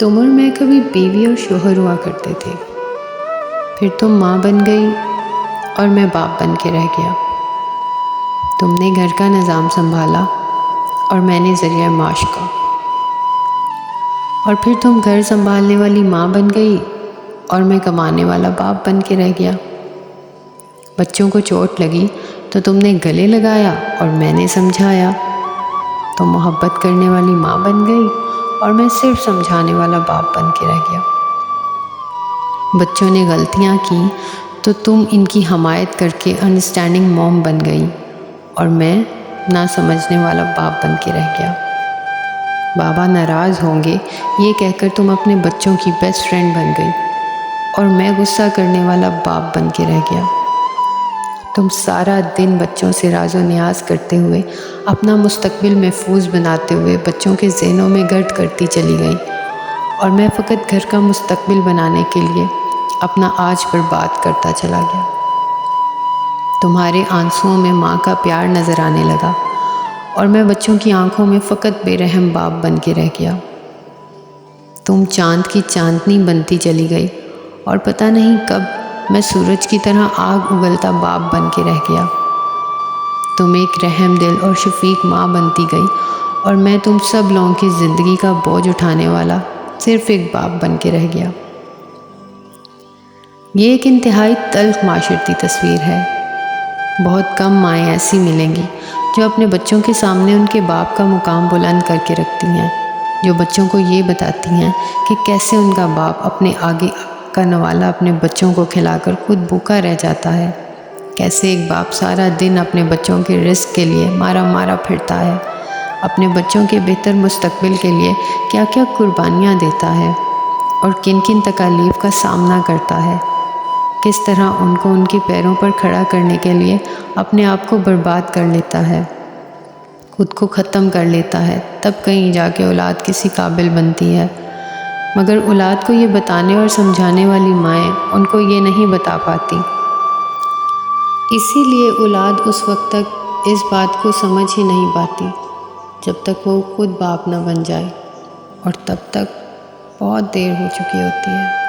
तुम और मैं कभी बीवी और शोहर हुआ करते थे। फिर तुम माँ बन गई और मैं बाप बन के रह गया। तुमने घर का निज़ाम संभाला और मैंने ज़रिया माश का। और फिर तुम घर संभालने वाली माँ बन गई और मैं कमाने वाला बाप बन के रह गया। बच्चों को चोट लगी तो तुमने गले लगाया और मैंने समझाया। तुम मोहब्बत करने वाली माँ बन गई और मैं सिर्फ समझाने वाला बाप बन के रह गया। बच्चों ने गलतियाँ की तो तुम इनकी हमायत करके अंडरस्टैंडिंग मॉम बन गई और मैं ना समझने वाला बाप बन के रह गया। बाबा नाराज़ होंगे ये कहकर तुम अपने बच्चों की बेस्ट फ्रेंड बन गई और मैं गुस्सा करने वाला बाप बन के रह गया। तुम सारा दिन बच्चों से राज़ो नियाज़ करते हुए अपना मुस्तकबिल महफूज बनाते हुए बच्चों के ज़हनों में गर्द करती चली गई और मैं फ़कत घर का मुस्तकबिल बनाने के लिए अपना आज बर्बाद करता चला गया। तुम्हारे आंसुओं में माँ का प्यार नज़र आने लगा और मैं बच्चों की आंखों में फ़कत बेरहम बाप बन के रह गया। तुम चाँद की चांदनी बनती चली गई और पता नहीं कब मैं सूरज की तरह आग उगलता बाप बन के रह गया। तुम एक रहम दिल और शफीक माँ बनती गई और मैं तुम सब लोगों की ज़िंदगी का बोझ उठाने वाला सिर्फ़ एक बाप बन के रह गया। ये एक इंतहाई तल्ख़ माशरती तस्वीर है। बहुत कम माएँ ऐसी मिलेंगी जो अपने बच्चों के सामने उनके बाप का मुकाम बुलंद करके रखती हैं, जो बच्चों को ये बताती हैं कि कैसे उनका बाप अपने आगे का नवाला अपने बच्चों को खिलाकर खुद भूखा रह जाता है, कैसे एक बाप सारा दिन अपने बच्चों के रिस्क के लिए मारा मारा फिरता है, अपने बच्चों के बेहतर मुस्तकबिल के लिए क्या क्या कुर्बानियाँ देता है और किन किन तकालीफ का सामना करता है, किस तरह उनको उनके पैरों पर खड़ा करने के लिए अपने आप को बर्बाद कर लेता है, खुद को ख़त्म कर लेता है, तब कहीं जाके औलाद किसी काबिल बनती है। मगर औलाद को ये बताने और समझाने वाली माएँ उनको ये नहीं बता पाती। इसीलिए औलाद उस वक्त तक इस बात को समझ ही नहीं पाती जब तक वो खुद बाप ना बन जाए, और तब तक बहुत देर हो चुकी होती है।